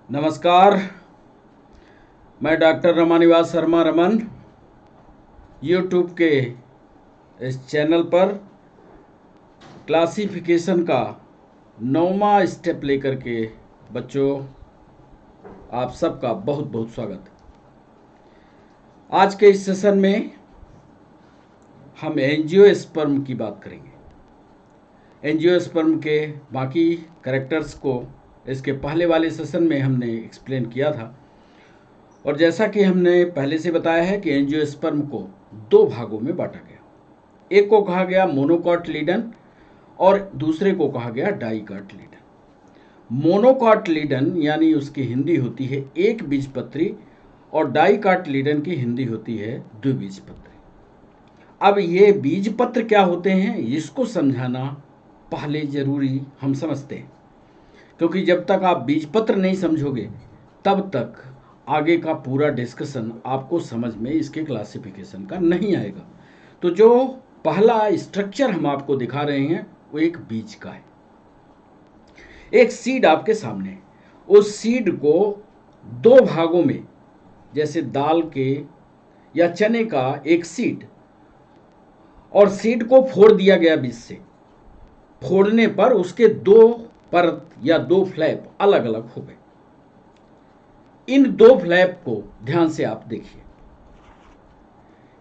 नमस्कार। मैं doctor Ramanivas Sharma Raman YouTube के इस चैनल पर क्लासिफिकेशन का 9वां स्टेप लेकर के बच्चों आप सबका बहुत बहुत स्वागत। आज के इस सेशन में हम एंजियोस्पर्म की बात करेंगे। एंजियोस्पर्म के बाकी कैरेक्टर्स को इसके पहले वाले सेशन में हमने एक्सप्लेन किया था और जैसा कि हमने पहले से बताया है कि एंजियोस्पर्म को दो भागों में बांटा गया। एक को कहा गया मोनोकॉटिलीडन और दूसरे को कहा गया डाइकॉटिलीडन। मोनोकॉटिलीडन यानी उसकी हिंदी होती है एक बीजपत्री और डाइकॉटिलीडन की हिंदी होती है द्विबीजपत्री। अब ये बीजपत्र क्या होते हैं इसको समझाना पहले जरूरी हम समझते हैं, क्योंकि जब तक आप बीजपत्र नहीं समझोगे तब तक आगे का पूरा डिस्कशन आपको समझ में इसके क्लासिफिकेशन का नहीं आएगा। तो जो पहला स्ट्रक्चर हम आपको दिखा रहे हैं वो एक बीज का है। एक सीड आपके सामने है। उस सीड को दो भागों में, जैसे दाल के या चने का एक सीड, और सीड को फोड़ दिया गया बीज से। फोड़ने पर उसके दो परत या दो फ्लैप अलग अलग हो गए। इन दो फ्लैप को ध्यान से आप देखिए।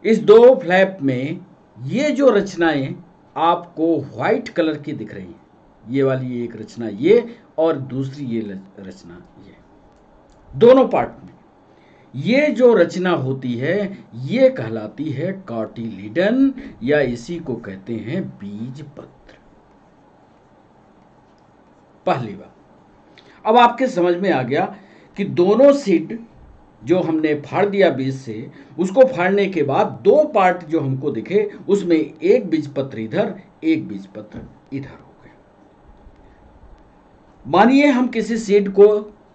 इस दो फ्लैप में ये जो रचनाएं आपको व्हाइट कलर की दिख रही हैं, ये वाली एक रचना ये और दूसरी ये रचना ये, दोनों पार्ट में ये जो रचना होती है ये कहलाती है कॉटिलीडन या इसी को कहते हैं बीजपत्र। पहली बात, अब आपके समझ में आ गया कि दोनों सीड जो हमने फाड़ दिया बीज से, उसको फाड़ने के बाद दो पार्ट जो हमको दिखे उसमें एक बीजपत्र इधर एक बीजपत्र इधर हो गए। मानिए हम किसी सीड को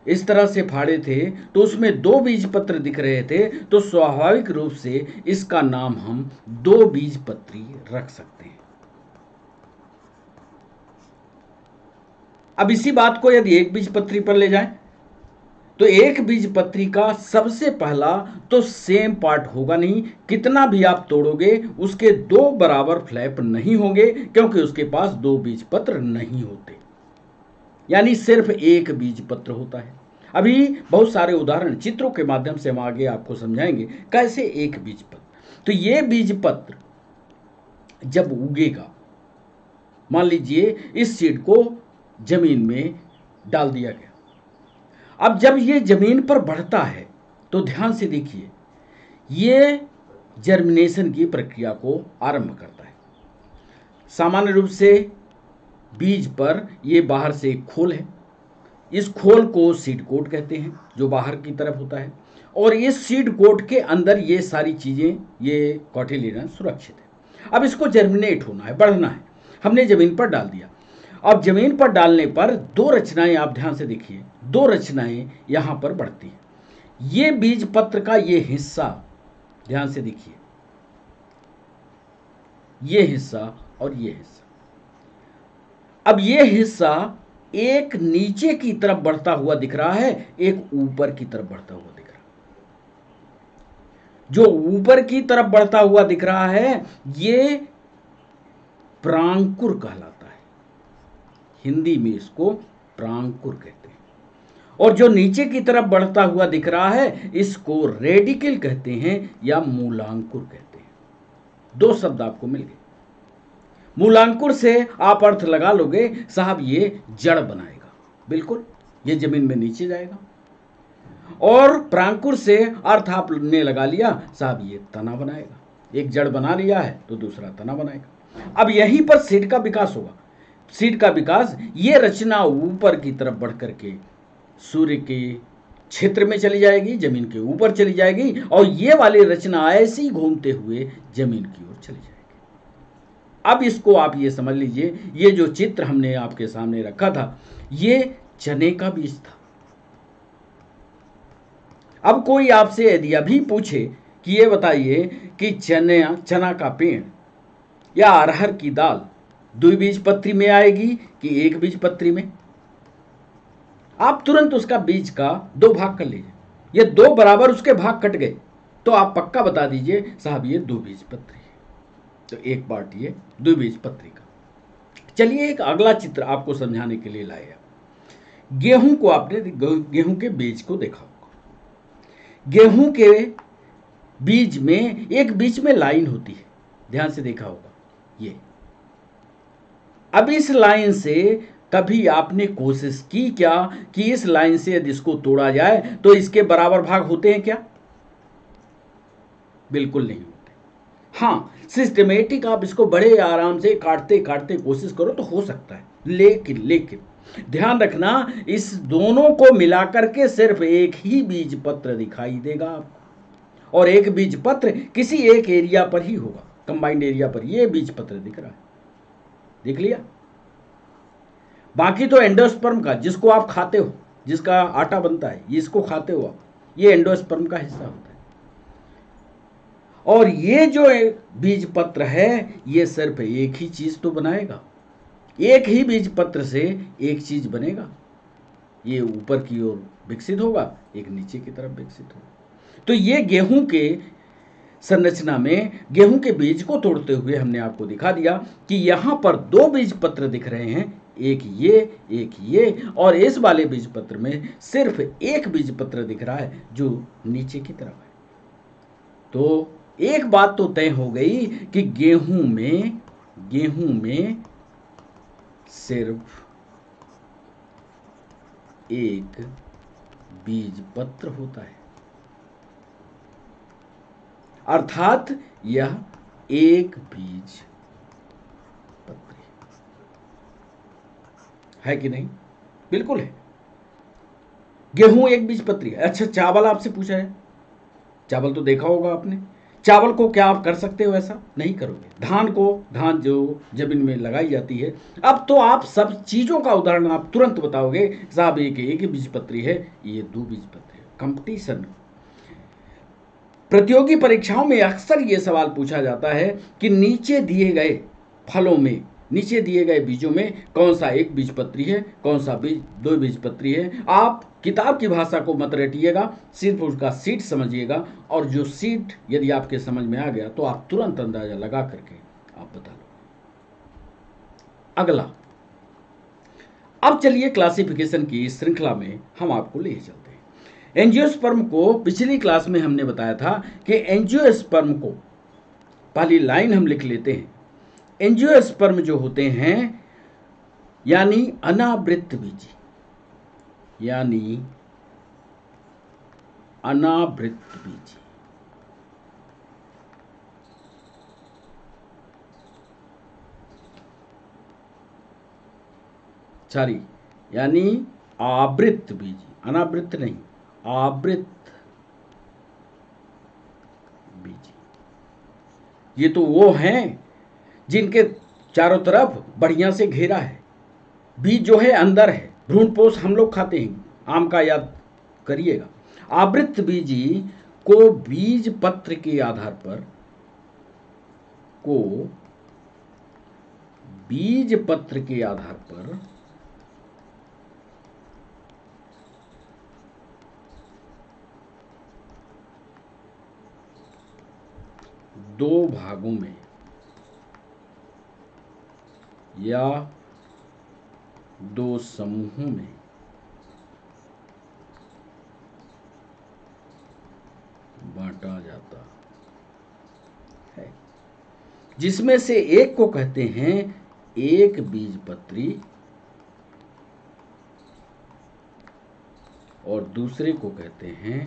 इस तरह से फाड़े थे तो उसमें दो बीजपत्र दिख रहे थे, तो स्वाभाविक रूप से इसका नाम हम दो बीजपत्री रख सकते हैं। अब इसी बात को यदि एक बीजपत्री पर ले जाएं तो एक बीजपत्री का सबसे पहला तो सेम पार्ट होगा नहीं। कितना भी आप तोड़ोगे उसके दो बराबर फ्लैप नहीं होंगे, क्योंकि उसके पास दो बीजपत्र नहीं होते, यानी सिर्फ एक बीजपत्र होता है। अभी बहुत सारे उदाहरण चित्रों के माध्यम से हम आगे आपको समझाएंगे कैसे एक बीजपत्र। तो ये बीजपत्र जब उगेगा, मान लीजिए इस सीड को जमीन में डाल दिया गया। अब जब ये जमीन पर बढ़ता है तो ध्यान से देखिए, ये जर्मिनेशन की प्रक्रिया को आरंभ करता है। सामान्य रूप से बीज पर ये बाहर से एक खोल है, इस खोल को सीड कोट कहते हैं जो बाहर की तरफ होता है, और इस सीड कोट के अंदर ये सारी चीजें, ये कॉटिलीडन सुरक्षित है। अब इसको जर्मिनेट होना है, बढ़ना है। हमने जमीन पर डाल दिया। अब जमीन पर डालने पर दो रचनाएं, आप ध्यान से देखिए, दो रचनाएं यहां पर बढ़ती हैं। ये बीज पत्र का ये हिस्सा, ध्यान से देखिए, ये हिस्सा और ये हिस्सा। अब ये हिस्सा एक नीचे की तरफ बढ़ता हुआ दिख रहा है, एक ऊपर की तरफ बढ़ता हुआ दिख रहा है। जो ऊपर की तरफ बढ़ता हुआ दिख रहा है ये प्रांकुर कहलाता है। हिंदी में इसको प्रांकुर कहते हैं। और जो नीचे की तरफ बढ़ता हुआ दिख रहा है इसको रेडिकल कहते हैं या मूलांकुर कहते हैं। दो शब्द आपको मिल गए। मूलांकुर से आप अर्थ लगा लोगे, साहब ये जड़ बनाएगा, बिल्कुल ये जमीन में नीचे जाएगा। और प्रांकुर से अर्थ आपने लगा लिया, साहब ये तना बनाएगा। एक जड़ बना लिया है तो दूसरा तना बनाएगा। अब यहीं पर सीड का विकास होगा। सीड का विकास, ये रचना ऊपर की तरफ बढ़ करके सूर्य के क्षेत्र में चली जाएगी, जमीन के ऊपर चली जाएगी, और ये वाली रचना ऐसे ही घूमते हुए जमीन की ओर चली जाएगी। अब इसको आप ये समझ लीजिए, ये जो चित्र हमने आपके सामने रखा था ये चने का बीज था। अब कोई आपसे यदि अभी पूछे कि ये बताइए कि चना का पेड़ या अरहर की दाल द्विबीजपत्री में आएगी कि एक बीजपत्री में, आप तुरंत उसका बीज का 2 भाग कर लीजिए। ये 2 बराबर उसके भाग कट गए तो आप पक्का बता दीजिए साहब ये द्विबीजपत्री है। तो एक पार्ट ये द्विबीजपत्री का। चलिए एक अगला चित्र आपको समझाने के लिए लाया। गेहूं को आपने गेहूं के बीज को देखा होगा। गेहूं के बीज में एक बीच में लाइन होती है, ध्यान से देखा होगा ये। अब इस लाइन से कभी आपने कोशिश की क्या कि इस लाइन से यदि इसको तोड़ा जाए तो इसके बराबर भाग होते हैं क्या? बिल्कुल नहीं होते। हाँ, सिस्टमेटिक आप इसको बड़े आराम से काटते काटते कोशिश करो तो हो सकता है, लेकिन ध्यान रखना इस दोनों को मिलाकर के सिर्फ एक ही बीज पत्र दिखाई देगा आपको, और एक बीज पत्र किसी एक एरिया पर ही होगा, कंबाइंड एरिया पर। ये बीज पत्र दिख रहा है, देख लिया। बाकी तो एंडोस्पर्म का, जिसको आप खाते हो, जिसका आटा बनता है, इसको खाते हो आप, ये एंडोस्पर्म का हिस्सा होता है। और ये जो बीज पत्र है ये सिर्फ एक ही चीज तो बनाएगा, एक ही बीज पत्र से एक चीज बनेगा। ये ऊपर की ओर विकसित होगा, एक नीचे की तरफ विकसित होगा। तो ये गेहूं के संरचना में गेहूं के बीज को तोड़ते हुए हमने आपको दिखा दिया कि यहां पर 2 बीज पत्र दिख रहे हैं, एक ये, और इस वाले बीज पत्र में सिर्फ एक बीज पत्र दिख रहा है जो नीचे की तरफ है। तो एक बात तो तय हो गई कि गेहूं में सिर्फ एक बीज पत्र होता है, अर्थात यह एक बीज पत्र है कि नहीं? बिल्कुल है, गेहूं एक बीज पत्री है। अच्छा, चावल आपसे पूछा है, चावल तो देखा होगा आपने। चावल को क्या आप कर सकते हो? ऐसा नहीं करोगे। धान जो जमीन में लगाई जाती है, अब तो आप सब चीजों का उदाहरण आप तुरंत बताओगे साहब एक एक बीजपत्री है, ये 2 बीजपत्री है। कंपटीशन, प्रतियोगी परीक्षाओं में अक्सर ये सवाल पूछा जाता है कि नीचे दिए गए फलों में, नीचे दिए गए बीजों में कौन सा एक बीजपत्री है, कौन सा बीज 2 बीजपत्री है। आप किताब की भाषा को मत रटिएगा, सिर्फ उसका सीट समझिएगा, और जो सीट यदि आपके समझ में आ गया तो आप तुरंत अंदाजा लगा करके आप बता लो। अगला, अब चलिए क्लासिफिकेशन की इस श्रृंखला में हम आपको ले चलते हैं। एंजियोस्पर्म को पिछली क्लास में हमने बताया था कि एंजियोस्पर्म को, पहली लाइन हम लिख लेते हैं। एंजियोस्पर्म जो होते हैं यानी अनावृत बीजी, सॉरी, यानी आवृत बीजी, अनावृत नहीं, आवृत बीजी। ये तो वो हैं जिनके चारों तरफ बढ़िया से घेरा है, बीज जो है अंदर है, भ्रूणपोष हम लोग खाते हैं, आम का याद करिएगा। आवृत बीजी को बीज पत्र के आधार पर, दो भागों में या 2 समूहों में बांटा जाता है, जिसमें से एक को कहते हैं एक बीजपत्री और दूसरे को कहते हैं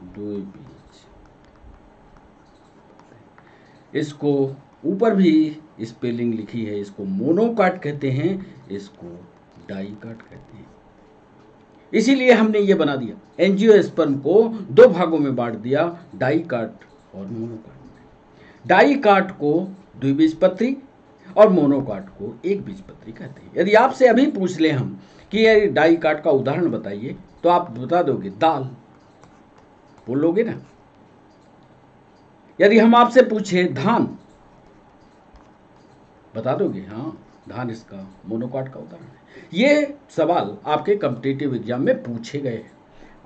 द्विबीज। इसको ऊपर भी स्पेलिंग लिखी है, इसको मोनोकाट कहते हैं, इसको डाइकाट कहते हैं। इसीलिए हमने ये बना दिया, एंजियोस्पर्म को 2 भागों में बांट दिया, डाइकाट और मोनोकाट। डाइकाट को द्विबीजपत्री और मोनोकाट को एक बीजपत्री कहते हैं। यदि आपसे अभी पूछ ले हम कि ये डाइकाट का उदाहरण बताइए, तो आप बता दोगे दाल, बोलोगे ना। यदि हम आपसे पूछे धान, बता दोगे? हाँ, धान इसका मोनोकॉट का उदाहरण है। ये सवाल आपके कॉम्पिटिटिव एग्जाम में पूछे गए हैं।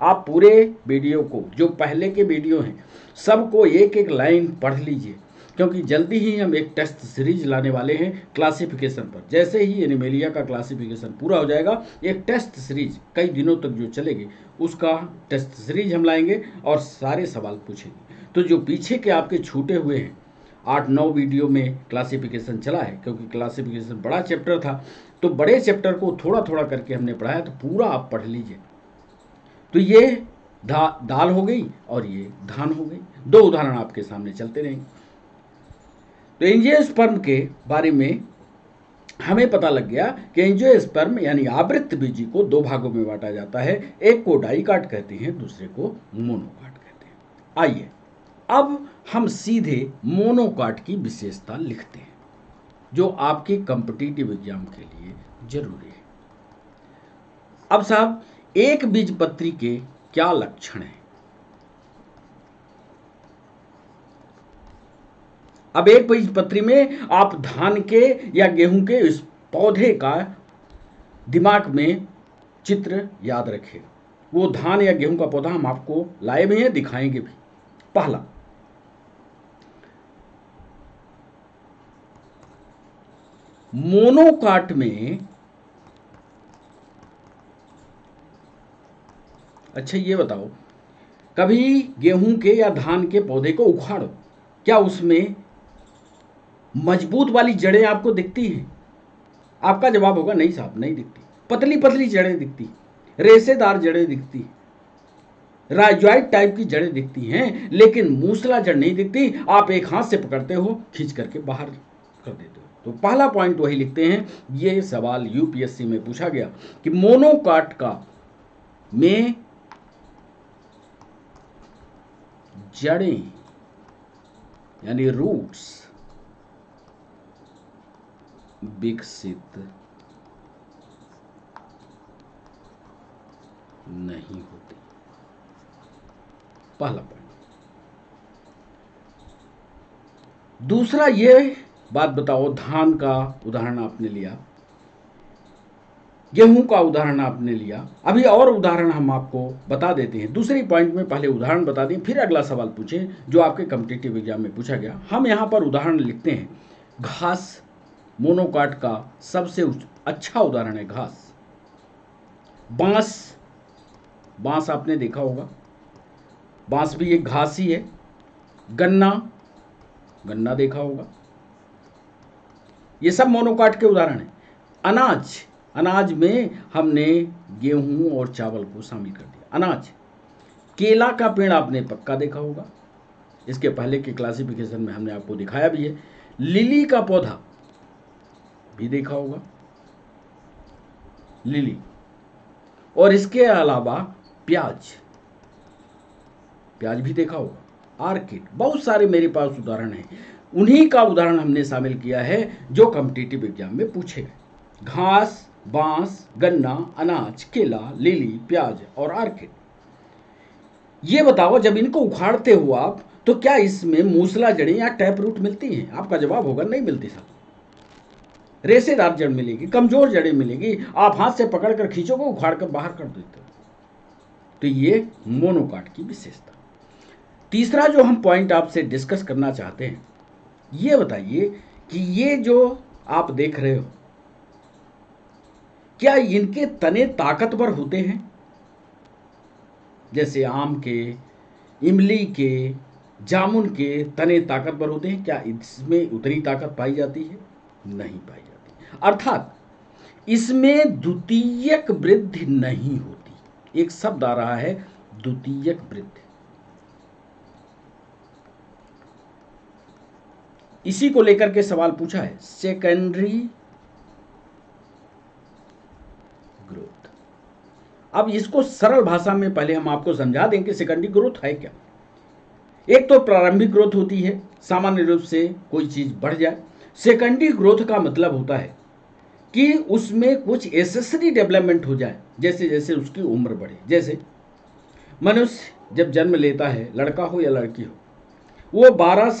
आप पूरे वीडियो को, जो पहले के वीडियो हैं, सबको एक एक लाइन पढ़ लीजिए, क्योंकि जल्दी ही हम एक टेस्ट सीरीज लाने वाले हैं क्लासिफिकेशन पर। जैसे ही एनिमेलिया का क्लासिफिकेशन पूरा हो जाएगा, एक टेस्ट सीरीज कई दिनों तक जो चलेगी, उसका टेस्ट सीरीज हम लाएंगे और सारे सवाल पूछेंगे। तो जो पीछे के आपके छूटे हुए हैं, 8-9 वीडियो में क्लासिफिकेशन चला है, क्योंकि क्लासिफिकेशन बड़ा चैप्टर था, तो बड़े चैप्टर को थोड़ा थोड़ा करके हमने पढ़ाया, तो पूरा आप पढ़ लीजिए। तो ये दाल हो गई और ये धान हो गई। दो उदाहरण आपके सामने चलते रहेंगे। तो एंजियोस्पर्म के बारे में हमें पता लग गया कि एंजियोस्पर्म यानी आवृत्तबीजी को दो भागों में बांटा जाता है। एक को डाइकाट कहते हैं, दूसरे को मोनोकाट कहते हैं। आइए अब हम सीधे मोनोकाट की विशेषता लिखते हैं, जो आपके कॉम्पिटिटिव एग्जाम के लिए जरूरी है। अब साहब, एक बीजपत्री के क्या लक्षण हैं? अब एक बीजपत्री में आप धान के या गेहूं के इस पौधे का दिमाग में चित्र याद रखें। वो धान या गेहूं का पौधा हम आपको लाए भी हैं, दिखाएंगे भी। पहला, मोनोकाट में, अच्छा ये बताओ, कभी गेहूं के या धान के पौधे को उखाड़ो, क्या उसमें मजबूत वाली जड़ें आपको दिखती हैं? आपका जवाब होगा नहीं साहब, नहीं दिखती। पतली पतली जड़ें दिखती, रेशेदार जड़ें दिखती, राइजॉइड टाइप की जड़ें दिखती हैं, लेकिन मूसला जड़ नहीं दिखती। आप एक हाथ से पकड़ते हो, खींच करके बाहर कर देते हो। तो पहला पॉइंट वही लिखते हैं। ये सवाल यूपीएससी में पूछा गया कि मोनोकाट का में जड़ें यानी रूट्स विकसित नहीं होती। पहला पॉइंट। दूसरा, ये बात बताओ, धान का उदाहरण आपने लिया, गेहूं का उदाहरण आपने लिया, अभी और उदाहरण हम आपको बता देते हैं। दूसरी पॉइंट में पहले उदाहरण बता दें, फिर अगला सवाल पूछें जो आपके कॉम्पिटिटिव एग्जाम में पूछा गया। हम यहां पर उदाहरण लिखते हैं घास। मोनोकाट का सबसे अच्छा उदाहरण है घास। बांस, बांस आपने देखा होगा, बांस भी एक घास ही है। गन्ना, गन्ना देखा होगा। ये सब मोनोकाट के उदाहरण हैं। अनाज, अनाज में हमने गेहूं और चावल को शामिल कर दिया। अनाज, केला का पेड़ आपने पक्का देखा होगा, इसके पहले के क्लासिफिकेशन में हमने आपको दिखाया भी है। लिली का पौधा भी देखा होगा, लिली। और इसके अलावा प्याज, प्याज भी देखा होगा। आर्किड, बहुत सारे मेरे पास उदाहरण हैं। उन्हीं का उदाहरण हमने शामिल किया है जो कॉम्पिटिटिव एग्जाम में पूछे गए। घास, बांस, गन्ना, अनाज, केला, लिली, प्याज और आर्किड। ये बताओ, जब इनको उखाड़ते हो आप, तो क्या इसमें मूसला जड़ें या टैप रूट मिलती हैं? आपका जवाब होगा नहीं मिलती साहब। रेशेदार जड़ मिलेगी, कमजोर जड़ें मिलेगी। आप हाथ से पकड़कर खींचोगे, उखाड़ कर बाहर कर देते हो। तो ये मोनोकाट की विशेषता। तीसरा जो हम पॉइंट आपसे डिस्कस करना चाहते हैं, ये बताइए कि ये जो आप देख रहे हो, क्या इनके तने ताकतवर होते हैं? जैसे आम के, इमली के, जामुन के तने ताकतवर होते हैं, क्या इसमें उतनी ताकत पाई जाती है? नहीं पाई जाती। अर्थात इसमें द्वितीयक वृद्धि नहीं होती। एक शब्द आ रहा है, द्वितीयक वृद्धि। इसी को लेकर के सवाल पूछा है, सेकेंडरी ग्रोथ। अब इसको सरल भाषा में पहले हम आपको समझा दें कि सेकेंडरी ग्रोथ है क्या। एक तो प्रारंभिक ग्रोथ होती है, सामान्य रूप से कोई चीज बढ़ जाए। सेकेंडरी ग्रोथ का मतलब होता है कि उसमें कुछ एसेसरी डेवलपमेंट हो जाए, जैसे जैसे उसकी उम्र बढ़े। जैसे मनुष्य जब जन्म लेता है, लड़का हो या लड़की हो, वो 10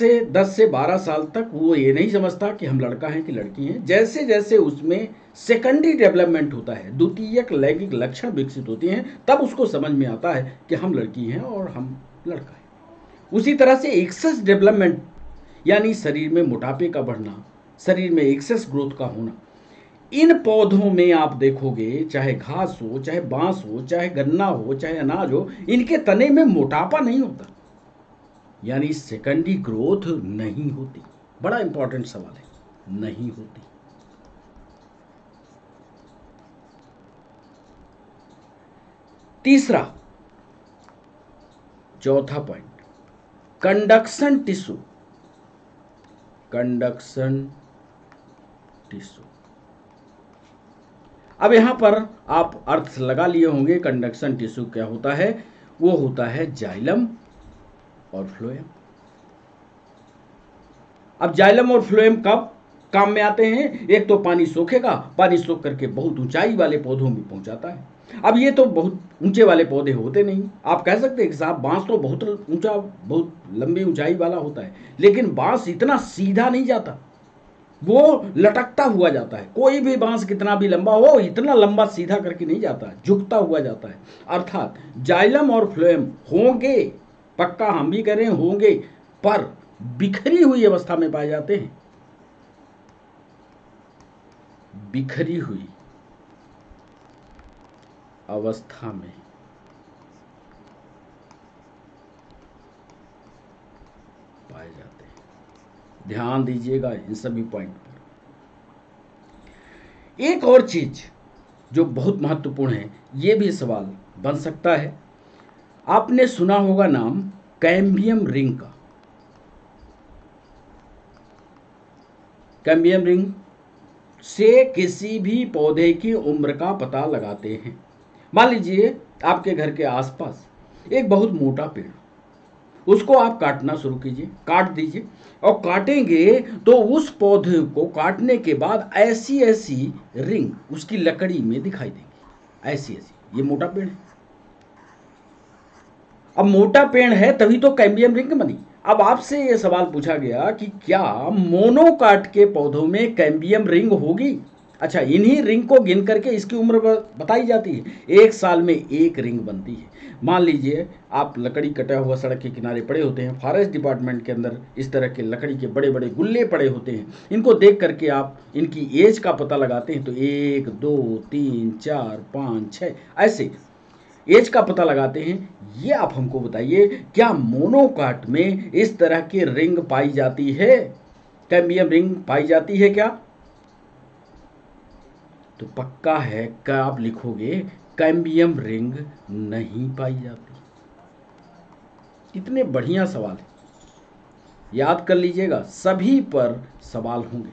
से 12 साल तक वो ये नहीं समझता कि हम लड़का हैं कि लड़की हैं। जैसे जैसे उसमें सेकेंडरी डेवलपमेंट होता है, द्वितीयक लैंगिक लक्षण विकसित होते हैं, तब उसको समझ में आता है कि हम लड़की हैं और हम लड़का है। उसी तरह से एक्सेस डेवलपमेंट यानी शरीर में मोटापे का बढ़ना, शरीर में एक्सेस ग्रोथ का होना, इन पौधों में आप देखोगे, चाहे घास हो, चाहे बांस हो, चाहे गन्ना हो, चाहे अनाज हो, इनके तने में मोटापा नहीं होता, यानी सेकेंडरी ग्रोथ नहीं होती। बड़ा इंपॉर्टेंट सवाल है, नहीं होती। तीसरा, चौथा point, conduction tissue. Conduction tissue, अब यहां पर आप अर्थ लगा लिए होंगे। कंडक्शन टिश्यू क्या होता है? वो होता है जाइलम और फ्लोएम। अब जाइलम और फ्लोएम कब काम में आते हैं? एक तो पानी सोखेगा, पानी सोख करके बहुत ऊंचाई वाले पौधों में पहुंचाता है। अब ये तो बहुत ऊंचे वाले पौधे होते नहीं। आप कह सकते हैं कि साहब बांस तो बहुत ऊंचा, बहुत लंबी ऊंचाई वाला होता है, लेकिन बांस इतना सीधा नहीं जाता, वो लटकता हुआ जाता है। कोई भी बांस कितना भी लंबा हो, इतना लंबा सीधा करके नहीं जाता, झुकता हुआ जाता है। अर्थात जाइलम और फ्लोएम होंगे, पक्का हम भी कह रहे हैं होंगे, पर बिखरी हुई अवस्था में पाए जाते हैं। बिखरी हुई अवस्था में पाए जाते हैं। ध्यान दीजिएगा इन सभी पॉइंट पर। एक और चीज जो बहुत महत्वपूर्ण है, यह भी सवाल बन सकता है। आपने सुना होगा नाम कैम्बियम रिंग का। कैम्बियम रिंग से किसी भी पौधे की उम्र का पता लगाते हैं। मान लीजिए आपके घर के आसपास एक बहुत मोटा पेड़, उसको आप काटना शुरू कीजिए, काट दीजिए, और काटेंगे तो उस पौधे को काटने के बाद ऐसी ऐसी रिंग उसकी लकड़ी में दिखाई देंगी, ऐसी ऐसी। ये मोटा पेड़ है। अब मोटा पेड़ है तभी तो कैम्बियम रिंग बनी। अब आपसे यह सवाल पूछा गया कि क्या मोनोकाट के पौधों में कैम्बियम रिंग होगी? अच्छा, इन्हीं रिंग को गिन करके इसकी उम्र बताई जाती है। एक साल में एक रिंग बनती है। मान लीजिए आप लकड़ी कटा हुआ सड़क के किनारे पड़े होते हैं, फॉरेस्ट डिपार्टमेंट के अंदर इस तरह के लकड़ी के बड़े बड़े गुल्ले पड़े होते हैं। इनको देख करके आप इनकी एज का पता लगाते हैं, तो 1 2 3 4 5 6 ऐसे एज का पता लगाते हैं। ये आप हमको बताइए, क्या मोनोकाट में इस तरह की रिंग पाई जाती है? कैम्बियम रिंग पाई जाती है क्या? तो पक्का है क्या आप लिखोगे कैम्बियम रिंग नहीं पाई जाती। कितने बढ़िया सवाल है, याद कर लीजिएगा, सभी पर सवाल होंगे।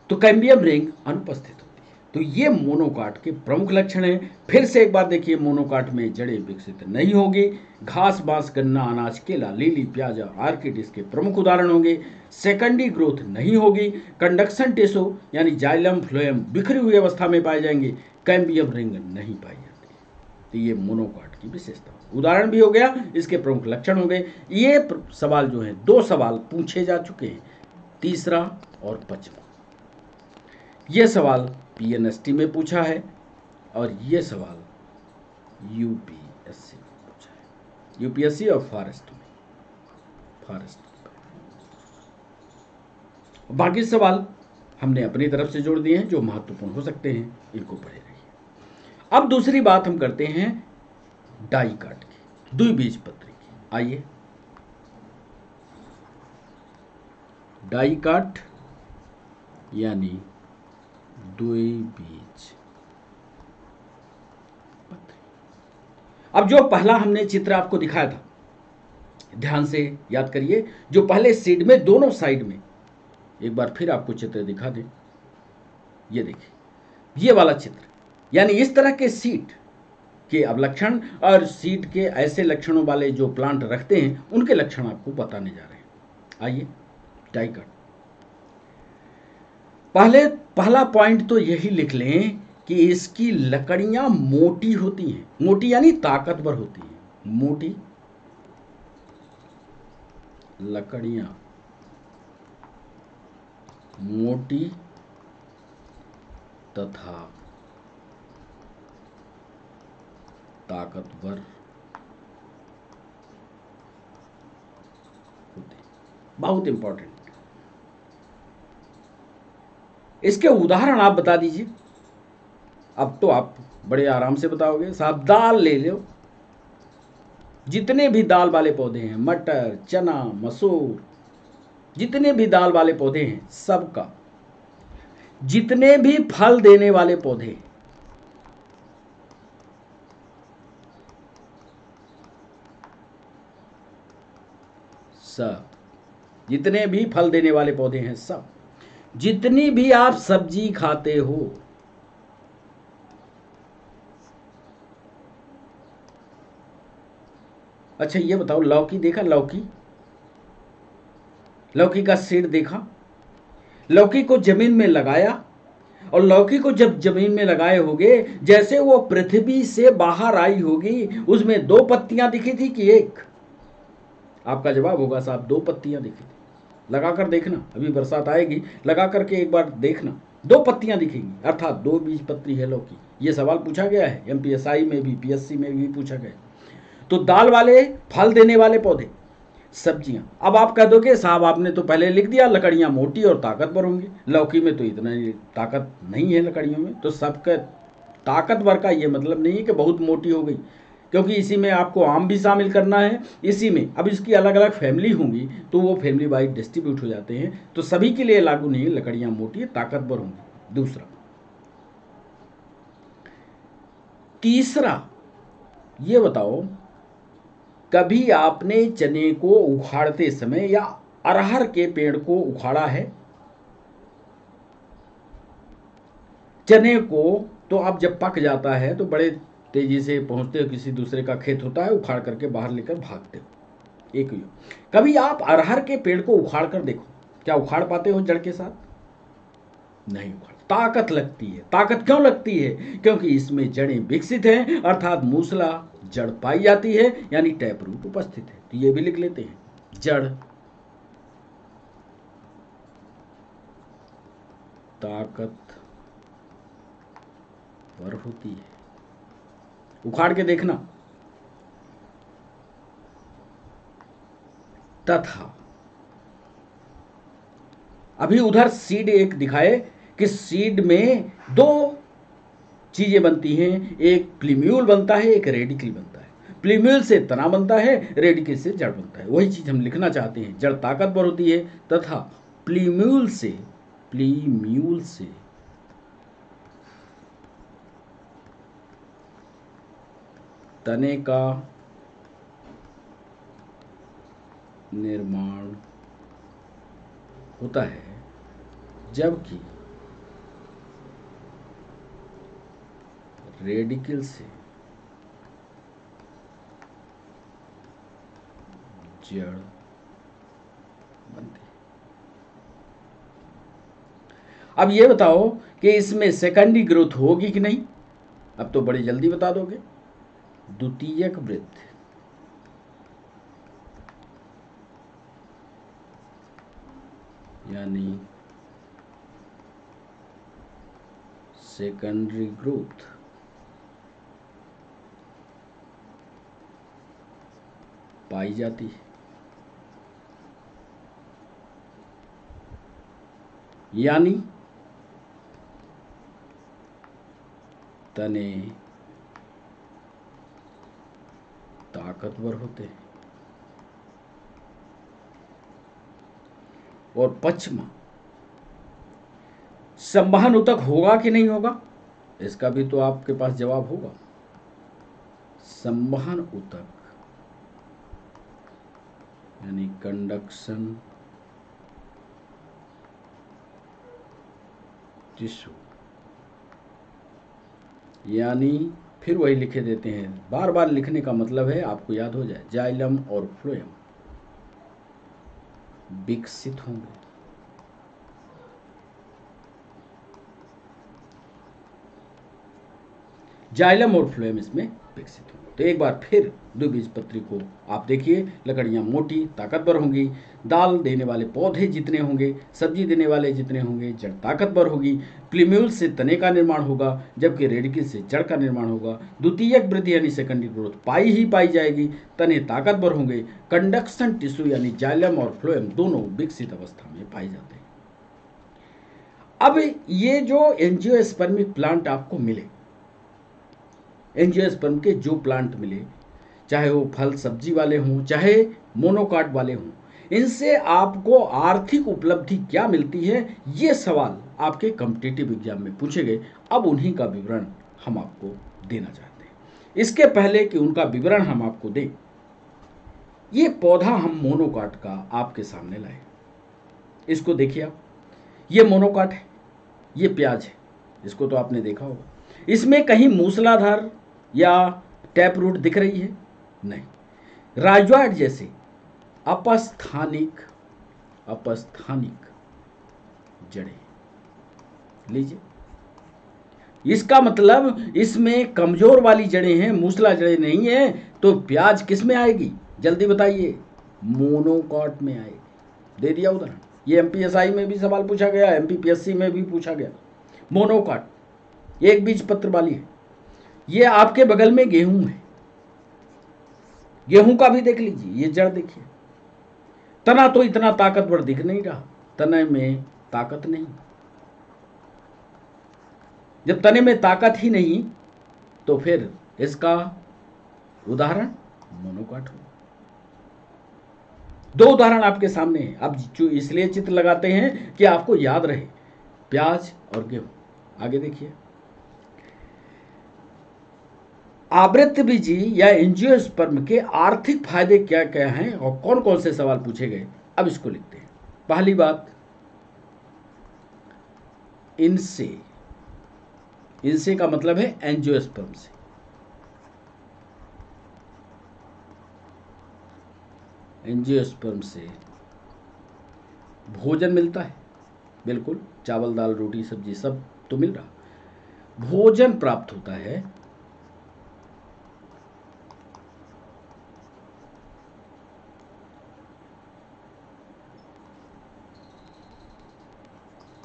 तो कैम्बियम रिंग अनुपस्थित होती है। तो ये मोनोकाट के प्रमुख लक्षण हैं। फिर से एक बार देखिए, मोनोकाट में जड़ें विकसित नहीं होगी। घास, बांस, गन्ना, अनाज, केला, लिली, प्याज, आर्किड इसके प्रमुख उदाहरण होंगे। सेकेंडरी ग्रोथ नहीं होगी। कंडक्शन टिश्यू यानी जाइलम, फ्लोएम बिखरी हुई अवस्था में पाए जाएंगे। कैम्बियम रिंग नहीं पाई जाती। तो ये मोनोकाट की विशेषता, उदाहरण भी हो गया, इसके प्रमुख लक्षण हो गए। ये सवाल जो है, 2 सवाल पूछे जा चुके हैं, तीसरा और 5वां। ये सवाल पीएनएसटी में पूछा है और ये सवाल यूपीएससी में पूछा है। यूपीएससी और फॉरेस्ट में, बाकी सवाल हमने अपनी तरफ से जोड़ दिए हैं जो महत्वपूर्ण हो सकते हैं, इनको पढ़े रहिए। अब दूसरी बात हम करते हैं डाइकाट की, द्विबीजपत्री की। आइए, डाइकाट यानी द्विबीज पत्री। अब जो पहला हमने चित्र आपको दिखाया था, ध्यान से याद करिए, जो पहले सीड में दोनों साइड में, एक बार फिर आपको चित्र दिखा दें। ये देखिए, ये वाला चित्र, यानी इस तरह के सीड के अब लक्षण और सीड के ऐसे लक्षणों वाले जो प्लांट रखते हैं उनके लक्षण आपको बताने जा रहे हैं। आइए, डाइकाट। पहला पॉइंट तो यही लिख लें कि इसकी लकड़ियां मोटी होती हैं। मोटी यानी ताकतवर होती हैं, मोटी लकड़ियां मोटी तथा ताकतवर होते। बहुत इंपॉर्टेंट। इसके उदाहरण आप बता दीजिए। अब तो आप बड़े आराम से बताओगे। साहब दाल ले लो, जितने भी दाल वाले पौधे हैं, मटर, चना, मसूर, जितने भी दाल वाले पौधे हैं सबका, जितने भी फल देने वाले पौधे, सब, जितने भी फल देने वाले पौधे हैं सब, जितनी भी आप सब्जी खाते हो, अच्छा ये बताओ, लौकी देखा? लौकी, लौकी का सीड देखा? लौकी को जमीन में लगाया, और लौकी को जब जमीन में लगाए होगे, जैसे वो पृथ्वी से बाहर आई होगी, उसमें दो पत्तियां दिखी थी कि एक? आपका जवाब होगा साहब दो पत्तियां दिखी थी। लगा कर देखना, अभी बरसात आएगी, लगा करके एक बार देखना, दो पत्तियां दिखेंगी, अर्थात दो बीज पत्री है लौकी। ये सवाल पूछा गया है एमपीएसआई में भी, पीएससी में भी पूछा गया। तो दाल वाले, फल देने वाले पौधे, सब्जियां। अब आप कह दोगे साहब आपने तो पहले लिख दिया लकड़ियां मोटी और ताकतवर होंगी, लौकी में तो इतना ताकत नहीं है लकड़ियों में, तो सबका ताकतवर का ये मतलब नहीं है कि बहुत मोटी हो गई, क्योंकि इसी में आपको आम भी शामिल करना है। इसी में अब इसकी अलग अलग फैमिली होंगी, तो वो फैमिली वाइज डिस्ट्रीब्यूट हो जाते हैं, तो सभी के लिए लागू नहीं है लकड़ियां मोटी ताकतवर होंगी। दूसरा, तीसरा ये बताओ, कभी आपने चने को उखाड़ते समय या अरहर के पेड़ को उखाड़ा है? चने को तो आप जब पक जाता है तो बड़े तेजी से पहुंचते हो, किसी दूसरे का खेत होता है, उखाड़ करके बाहर लेकर भागते हो। एक ही। कभी आप अरहर के पेड़ को उखाड़ कर देखो, क्या उखाड़ पाते हो जड़ के साथ? नहीं उखाड़। ताकत लगती है। ताकत क्यों लगती है? क्योंकि इसमें जड़ें विकसित हैं, अर्थात मूसला जड़ पाई जाती है, यानी टैप रूट उपस्थित है। तो ये भी लिख लेते हैं, जड़ ताकतवर होती है। उखाड़ के देखना। तथा अभी उधर सीड एक दिखाए कि सीड में दो चीजें बनती हैं, एक प्लीम्यूल बनता है, एक रेडिकल बनता है। प्लीम्यूल से तना बनता है, रेडिकल से जड़ बनता है। वही चीज हम लिखना चाहते हैं, जड़ ताकतवर होती है तथा प्लीम्यूल से तने का निर्माण होता है, जबकि रेडिकल से जड़ बनती है। अब ये बताओ कि इसमें सेकेंडरी ग्रोथ होगी कि नहीं? अब तो बड़ी जल्दी बता दोगे। द्वितीयक वृद्धि, यानी सेकेंडरी ग्रोथ पाई जाती है, यानी तने ताकतवर होते हैं। और पचमा, संवहन उतक होगा कि नहीं होगा? इसका भी तो आपके पास जवाब होगा। संवहन उतक यानी कंडक्शन टिश्यू, यानी फिर वही लिखे देते हैं, बार बार लिखने का मतलब है आपको याद हो जाए, जाइलम और फ्लोएम विकसित होंगे। जाइलम और फ्लोएम इसमें विकसित होंगे। तो एक बार फिर द्विबीजपत्री को आप देखिए, लकड़ियाँ मोटी ताकतवर होंगी, दाल देने वाले पौधे जितने होंगे, सब्जी देने वाले जितने होंगे, जड़ ताकतवर होगी, प्लीम्यूल से तने का निर्माण होगा, जबकि रेडिकिल से जड़ का निर्माण होगा। द्वितीयक वृद्धि यानी सेकेंडरी ग्रोथ पाई ही पाई जाएगी, तने ताकतवर होंगे, कंडक्शन टिश्यू यानी जाइलम और फ्लोएम दोनों विकसित अवस्था में पाए जाते हैं। अब ये जो एंजियोस्पर्मिक प्लांट आपको मिले, एंजियोस्पर्म के जो प्लांट मिले, चाहे वो फल सब्जी वाले हों, चाहे मोनोकाट वाले हों, इनसे आपको आर्थिक उपलब्धि क्या मिलती है, ये सवाल आपके कॉम्पिटिटिव एग्जाम में पूछे गए। अब उन्हीं का विवरण हम आपको देना चाहते हैं। इसके पहले कि उनका विवरण हम आपको दें, ये पौधा हम मोनोकाट का आपके सामने लाए। इसको देखिए आप, ये मोनोकाट है, ये प्याज है, इसको तो आपने देखा होगा। इसमें कहीं मूसलाधार या टैप रूट दिख रही है? नहीं। राजवाट जैसे अपस्थानिक जड़ें लीजिए। इसका मतलब इसमें कमजोर वाली जड़ें हैं, मूसला जड़ें नहीं है। तो प्याज किस में आएगी, जल्दी बताइए? मोनोकाट में आएगी। दे दिया उदाहरण। ये एमपीएसआई में भी सवाल पूछा गया, एमपीपीएससी में भी पूछा गया। मोनोकाट एक बीज पत्र वाली है। ये आपके बगल में गेहूं है, गेहूं का भी देख लीजिए, ये जड़ देखिए। तना तो इतना ताकतवर दिख नहीं रहा, तने में ताकत नहीं। जब तने में ताकत ही नहीं, तो फिर इसका उदाहरण मोनोकाट हो। दो उदाहरण आपके सामने हैं। अब जो इसलिए चित्र लगाते हैं कि आपको याद रहे, प्याज और गेहूं। आगे देखिए, आवृतबीजी या एंजियोस्पर्म के आर्थिक फायदे क्या क्या हैं और कौन कौन से सवाल पूछे गए, अब इसको लिखते हैं। पहली बात, इनसे का मतलब है एंजियोस्पर्म से। एंजियोस्पर्म से भोजन मिलता है, बिल्कुल, चावल दाल रोटी सब्जी सब तो मिल रहा, भोजन प्राप्त होता है।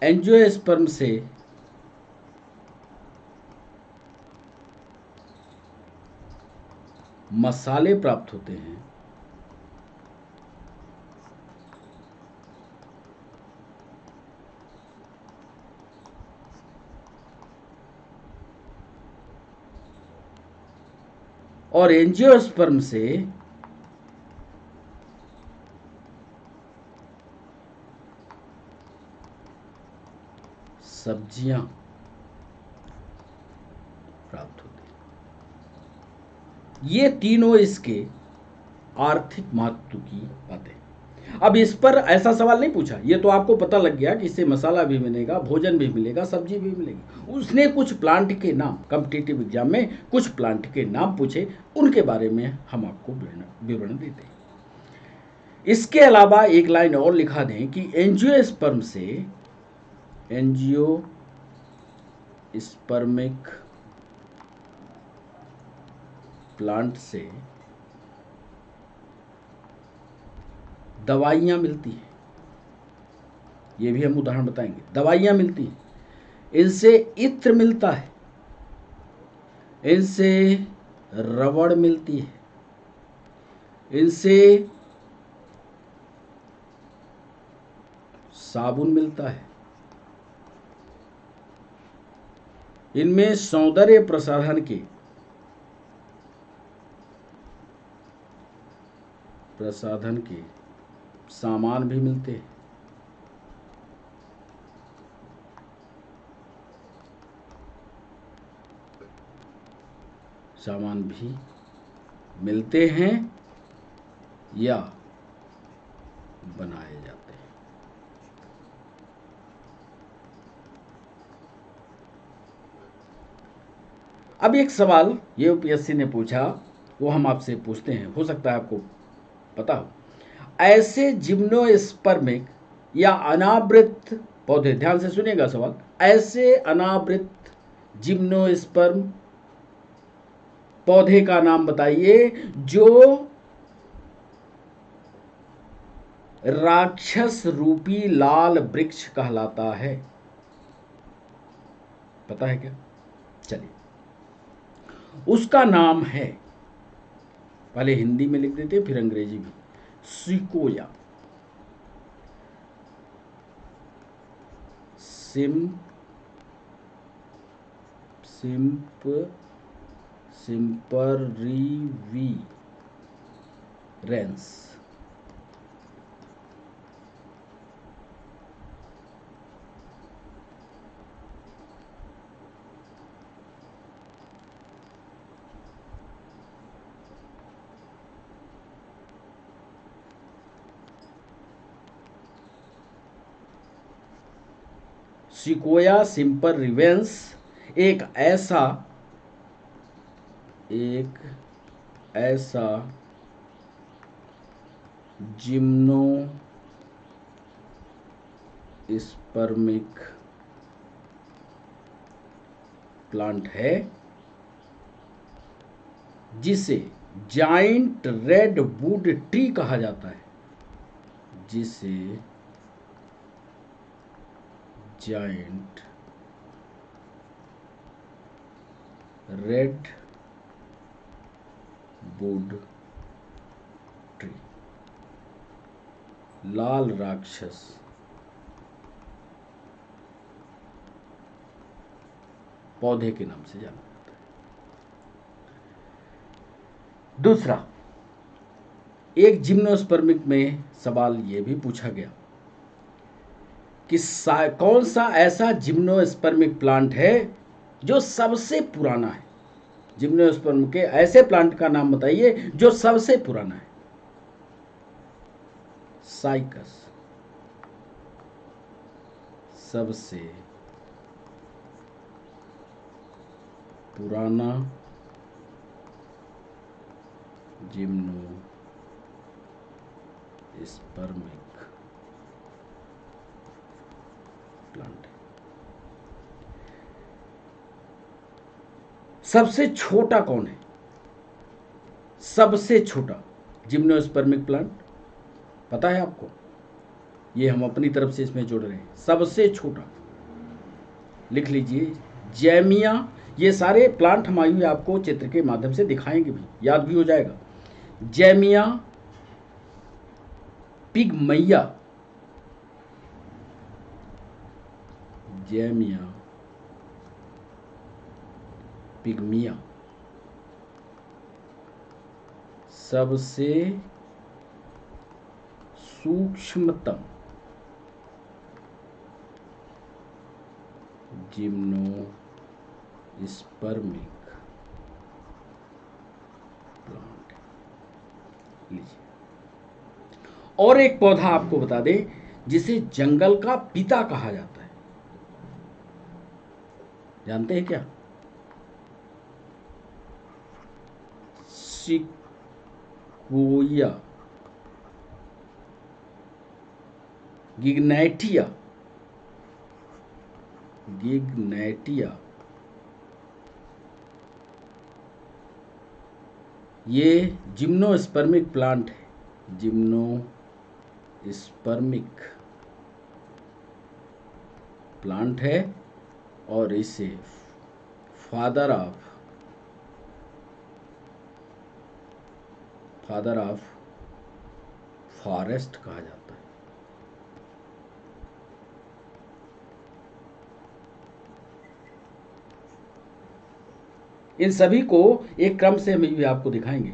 एंजियोस्पर्म से मसाले प्राप्त होते हैं, और एंजियोस्पर्म से सब्जियां प्राप्त होती हैं। ये तीनों इसके आर्थिक महत्व की बातें। अब इस पर ऐसा सवाल नहीं पूछा, ये तो आपको पता लग गया कि इससे मसाला भी मिलेगा, भोजन भी मिलेगा, सब्जी भी मिलेगी। उसने कुछ प्लांट के नाम, कॉम्पिटिटिव एग्जाम में कुछ प्लांट के नाम पूछे, उनके बारे में हम आपको विवरण देते हैं। इसके अलावा एक लाइन और लिखा दें कि एंजियोस्पर्म से, एंजियोस्पर्मिक प्लांट से दवाइयाँ मिलती हैं। ये भी हम उदाहरण बताएंगे। दवाइयाँ मिलती हैं, इनसे इत्र मिलता है, इनसे रबड़ मिलती है, इनसे साबुन मिलता है, इनमें सौंदर्य प्रसाधन के सामान भी मिलते हैं। सामान भी मिलते हैं या बनाए जाते हैं। अब एक सवाल ये यूपीएससी ने पूछा, वो हम आपसे पूछते हैं, हो सकता है आपको पता हो। ऐसे जिम्नोस्पर्मिक या अनावृत पौधे, ध्यान से सुनिएगा सवाल, ऐसे अनावृत जिम्नोस्पर्म पौधे का नाम बताइए जो राक्षस रूपी लाल वृक्ष कहलाता है। पता है क्या? चलिए, उसका नाम है, पहले हिंदी में लिख देते फिर अंग्रेजी में, सिकोया। सिम्परवीरेंस। सिकोया सिम्परवीरेंस एक ऐसा जिम्नोस्पर्मिक प्लांट है जिसे जाइंट रेडवुड ट्री कहा जाता है। जिसे जाइंट रेडवुड ट्री, लाल राक्षस पौधे के नाम से जाना जाता है। दूसरा, एक जिम्नोस्पर्मिक में सवाल यह भी पूछा गया कि कौन सा ऐसा जिम्नोस्पर्मिक प्लांट है जो सबसे पुराना है। जिम्नोस्पर्म के ऐसे प्लांट का नाम बताइए जो सबसे पुराना है। साइकस सबसे पुराना जिम्नोस्पर्मिक प्लांट है। सबसे छोटा कौन है? सबसे छोटा जिम्नोस्पर्मिक प्लांट पता है आपको? ये हम अपनी तरफ से इसमें जोड़ रहे हैं। सबसे छोटा लिख लीजिए, जैमिया। ये सारे प्लांट हम आयु आपको चित्र के माध्यम से दिखाएंगे भी, याद भी हो जाएगा। जैमिया पिगमैया, जैमिया पिगमिया सबसे सूक्ष्मतम जिम्नोस्पर्मिक प्लांट। लीजिए, और एक पौधा आपको बता दें जिसे जंगल का पिता कहा जाता है। जानते हैं क्या? सिकोया गिग्नैटिया। ये जिम्नोस्पर्मिक प्लांट है। जिम्नोस्पर्मिक प्लांट है और इसे फादर ऑफ फॉरेस्ट कहा जाता है। इन सभी को एक क्रम से हम भी आपको दिखाएंगे।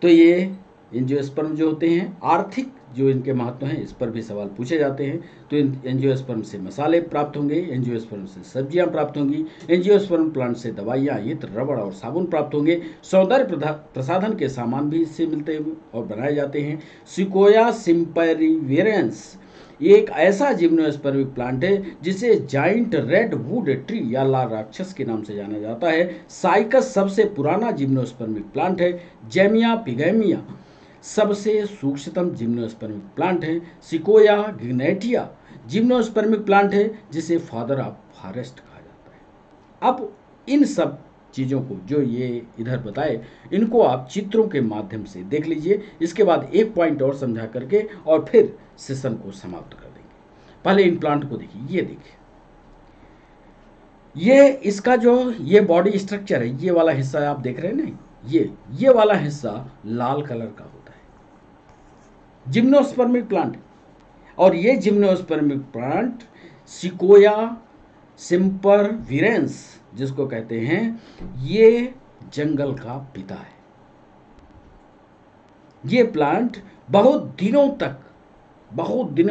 तो ये एंजियोस्पर्म जो होते हैं, आर्थिक जो इनके महत्व हैं, इस पर भी सवाल पूछे जाते हैं। तो एंजियोस्पर्म से मसाले प्राप्त होंगे, एंजियोस्पर्म से सब्जियां प्राप्त होंगी, एंजियोस्पर्म प्लांट से दवाइयां, इत्र, रबड़ और साबुन प्राप्त होंगे। सौंदर्य प्रसाधन के सामान भी इससे मिलते हैं और बनाए जाते हैं। सिकोया सिम्परवीरेंस ये एक ऐसा जिम्नोस्पर्मिक प्लांट है जिसे जाइंट रेडवुड ट्री या लाल राक्षस के नाम से जाना जाता है। साइकस सबसे पुराना जिम्नोस्पर्मिक प्लांट है। जैमिया पिगैमिया सबसे सूक्ष्मतम जिम्नोस्पर्मिक प्लांट है। सिकोया गिग्नैटिया जिम्नोस्पर्मिक प्लांट है जिसे फादर ऑफ फॉरेस्ट कहा जाता है। अब इन सब चीज़ों को जो ये इधर बताए, इनको आप चित्रों के माध्यम से देख लीजिए। इसके बाद एक पॉइंट और समझा करके और फिर सेशन को समाप्त कर देंगे। पहले इम्प्लांट को देखिए, ये देखिए, ये इसका जो ये बॉडी स्ट्रक्चर है, ये वाला हिस्सा आप देख रहे हैं ना, ये वाला हिस्सा लाल कलर का होता है, जिम्नोस्पर्मिक प्लांट। और ये जिम्नोस्पर्मिक प्लांट सिकोया सिम्परविरेंस जिसको कहते हैं, ये जंगल का पिता है। ये प्लांट बहुत दिनों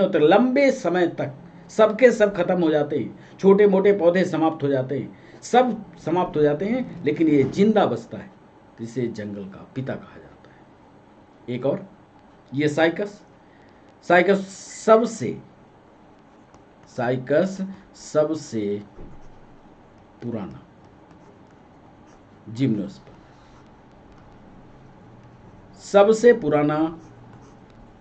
तक लंबे समय तक सबके सब खत्म हो जाते हैं, छोटे मोटे पौधे समाप्त हो जाते हैं, सब समाप्त हो जाते हैं, लेकिन ये जिंदा बचता है, इसे जंगल का पिता कहा जाता है। एक और, ये साइकस सबसे पुराना जिम्नोस्पर्म, सबसे पुराना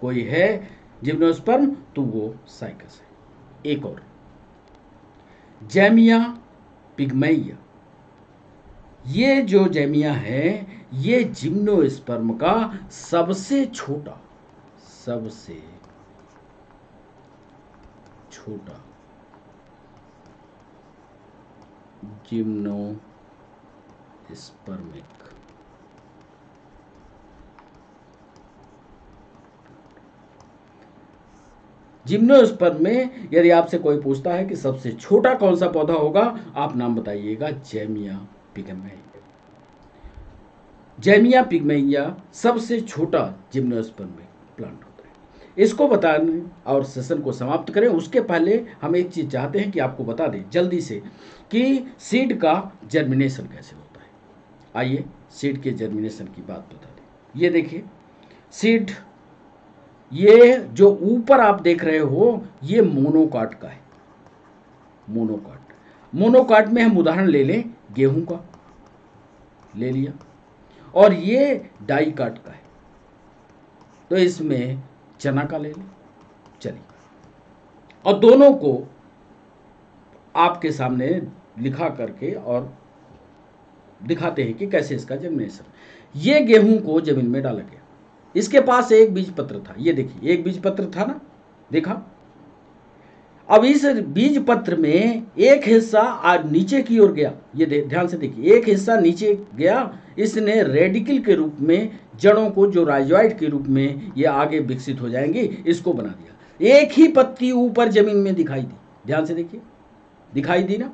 कोई है जिम्नोस्पर्म तो वो साइकस है। एक और, जैमिया पिग्मैया। ये जो जैमिया है, ये जिम्नोस्पर्म का सबसे छोटा जिम्नोस्पर्मिक जिम्नोस्पर्म में यदि आपसे कोई पूछता है कि सबसे छोटा कौन सा पौधा होगा, आप नाम बताइएगा, जैमिया पिग्मैया। जैमिया पिग्मैया सबसे छोटा जिम्नोस्पर्मिक प्लांट होता है। इसको बताने और सेशन को समाप्त करें उसके पहले हम एक चीज़ चाहते हैं कि आपको बता दें जल्दी से कि सीड का जर्मिनेशन कैसे होता है। आइए सीड के जर्मिनेशन की बात बता दें। ये देखिए सीड, ये जो ऊपर आप देख रहे हो, ये मोनोकाट का है। मोनोकाट में हम उदाहरण ले लें, गेहूं का ले लिया, और ये डाइकाट का है, तो इसमें चना का ले लें। चलिए, और दोनों को आपके सामने लिखा करके और दिखाते हैं कि कैसे इसका जर्मिनेशन। ये गेहूं को जमीन में डाला गया, इसके पास एक बीज पत्र था, ये देखिए एक बीज पत्र था ना, देखा। अब इस बीज पत्र में एक हिस्सा आज नीचे की ओर गया, ये ध्यान से देखिए, एक हिस्सा नीचे गया, इसने रेडिकल के रूप में जड़ों को, जो राइजोइड के रूप में ये आगे विकसित हो जाएंगी, इसको बना दिया। एक ही पत्ती ऊपर जमीन में दिखाई दी, ध्यान से देखिए, दिखाई दी ना,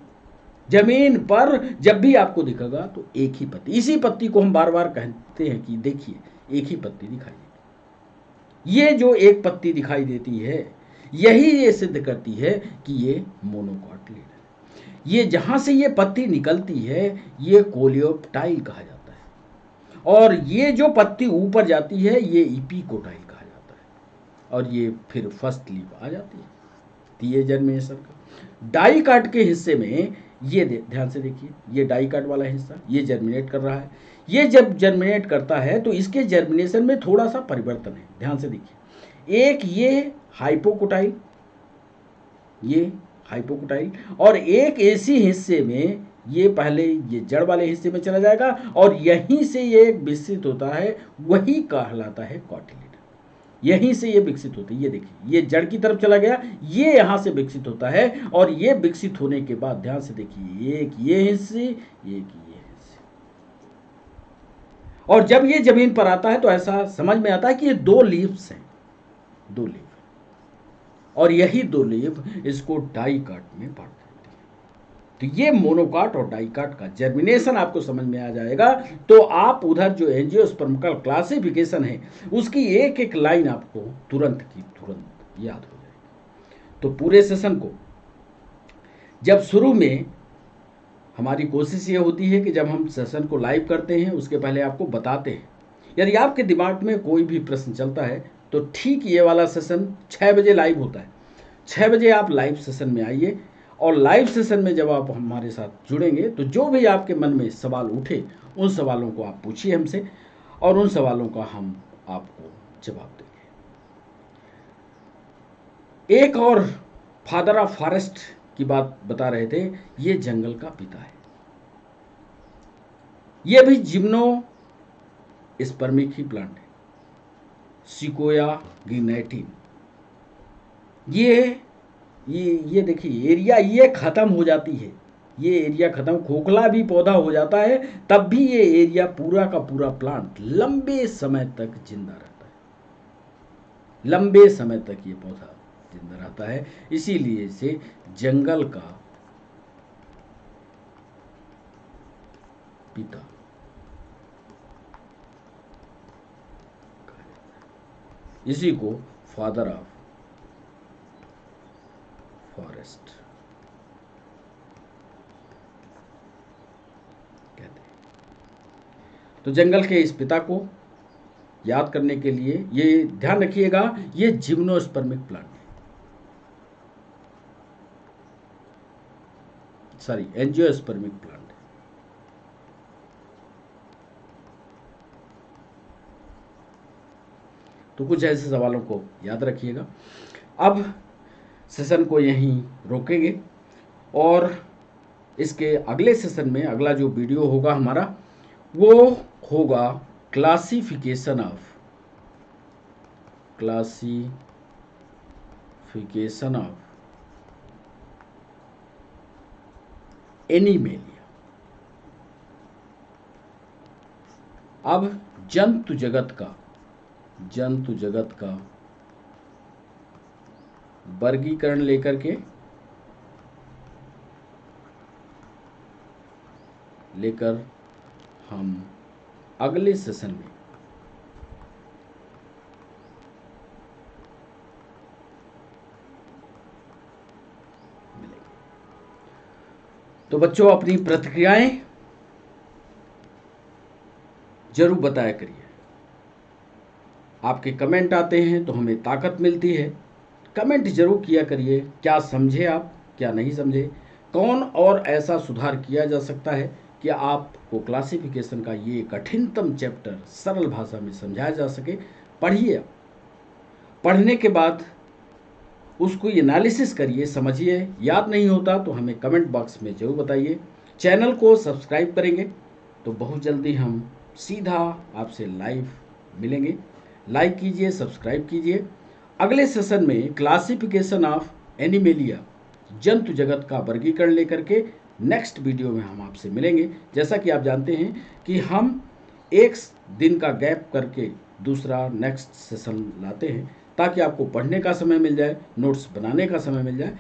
जमीन पर जब भी आपको दिखेगा तो एक ही पत्ती, इसी पत्ती को हम बार बार कहते हैं कि देखिए एक ही पत्ती दिखाई देती। ये जो एक पत्ती दिखाई देती है, यही ये सिद्ध करती है कि ये मोनोकॉटिलिडन है। ये जहां से ये पत्ती निकलती है, ये कोलियोप्टाइल कहा जाता है, और ये जो पत्ती ऊपर जाती है, ये इपिकोटाइल कहा जाता है, और ये फिर फर्स्ट लीफ आ जाती है। तो ये जर्मिनेशन का डाइकाट के हिस्से में, ये ध्यान से देखिए, ये डाइकाट वाला हिस्सा ये जर्मिनेट कर रहा है। ये जब जर्मिनेट करता है तो इसके जर्मिनेशन में थोड़ा सा परिवर्तन है, ध्यान से देखिए। एक ये हाइपोकोटाइल, और एक ऐसी हिस्से में, ये पहले ये जड़ वाले हिस्से में चला जाएगा और यहीं से ये विकसित होता है, वही कहलाता है कॉटिलिडन। यहीं से ये विकसित होती है, ये देखिए, ये जड़ की तरफ चला गया, ये यहां से विकसित होता है, और ये विकसित होने के बाद ध्यान से देखिए, एक ये हिस्से, एक ये हिस्से, और जब ये जमीन पर आता है तो ऐसा समझ में आता है कि ये दो लीव्स हैं, दो लीफ, और यही दो लीफ इसको डाइकाट में बांट देती है। तो ये मोनोकाट और डाइकाट का जर्मिनेशन आपको समझ में आ जाएगा, तो आप उधर जो एंजियोस्पर्म का क्लासिफिकेशन है, उसकी एक एक लाइन आपको तुरंत की तुरंत याद हो जाएगी। तो पूरे सेशन को, जब शुरू में हमारी कोशिश ये होती है कि जब हम सेशन को लाइव करते हैं उसके पहले आपको बताते हैं। यदि आपके दिमाग में कोई भी प्रश्न चलता है तो ठीक ये वाला सेशन 6 बजे लाइव होता है। 6 बजे आप लाइव सेशन में आइए, और लाइव सेशन में जब आप हमारे साथ जुड़ेंगे तो जो भी आपके मन में सवाल उठे, उन सवालों को आप पूछिए हमसे, और उन सवालों का हम आपको जवाब देंगे। एक और फादर ऑफ फॉरेस्ट की बात बता रहे थे, ये जंगल का पिता है। ये भी जिम्नोस्पर्मिक ही प्लांट है, सिकोया गिनेटिन। ये देखिए एरिया ये खत्म हो जाती है, ये एरिया खत्म, खोखला भी पौधा हो जाता है तब भी ये एरिया पूरा का पूरा प्लांट लंबे समय तक जिंदा रहता है, लंबे समय तक ये पौधा जिंदा रहता है। इसीलिए इसे जंगल का पिता, इसी को फादर ऑफ फॉरेस्ट कहते हैं। तो जंगल के इस पिता को याद करने के लिए ये ध्यान रखिएगा, ये जिम्नोस्पर्मिक प्लांट है, सॉरी एंजियोस्पर्मिक प्लांट है। तो कुछ ऐसे सवालों को याद रखिएगा। अब सेशन को यहीं रोकेंगे और इसके अगले सेशन में अगला जो वीडियो होगा हमारा वो होगा क्लासिफिकेशन ऑफ एनिमेलिया। अब जंतु जगत का वर्गीकरण लेकर हम अगले सेशन में मिलेंगे। तो बच्चों अपनी प्रतिक्रियाएं जरूर बताया करिए, आपके कमेंट आते हैं तो हमें ताकत मिलती है। कमेंट जरूर किया करिए, क्या समझे आप, क्या नहीं समझे, कौन और ऐसा सुधार किया जा सकता है कि आपको क्लासिफिकेशन का ये कठिनतम चैप्टर सरल भाषा में समझाया जा सके। पढ़िए, पढ़ने के बाद उसको एनालिसिस करिए, समझिए। याद नहीं होता तो हमें कमेंट बॉक्स में जरूर बताइए। चैनल को सब्सक्राइब करेंगे तो बहुत जल्दी हम सीधा आपसे लाइव मिलेंगे। लाइक कीजिए, सब्सक्राइब कीजिए। अगले सेशन में क्लासिफिकेशन ऑफ एनिमेलिया, जंतु जगत का वर्गीकरण लेकर के नेक्स्ट वीडियो में हम आपसे मिलेंगे। जैसा कि आप जानते हैं कि हम एक दिन का गैप करके दूसरा नेक्स्ट सेशन लाते हैं ताकि आपको पढ़ने का समय मिल जाए, नोट्स बनाने का समय मिल जाए।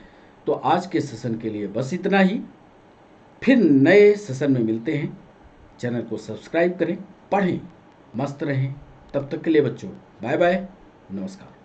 तो आज के सेशन के लिए बस इतना ही, फिर नए सेशन में मिलते हैं। चैनल को सब्सक्राइब करें, पढ़ें, मस्त रहें। तब तक के लिए बच्चों बाय बाय, नमस्कार।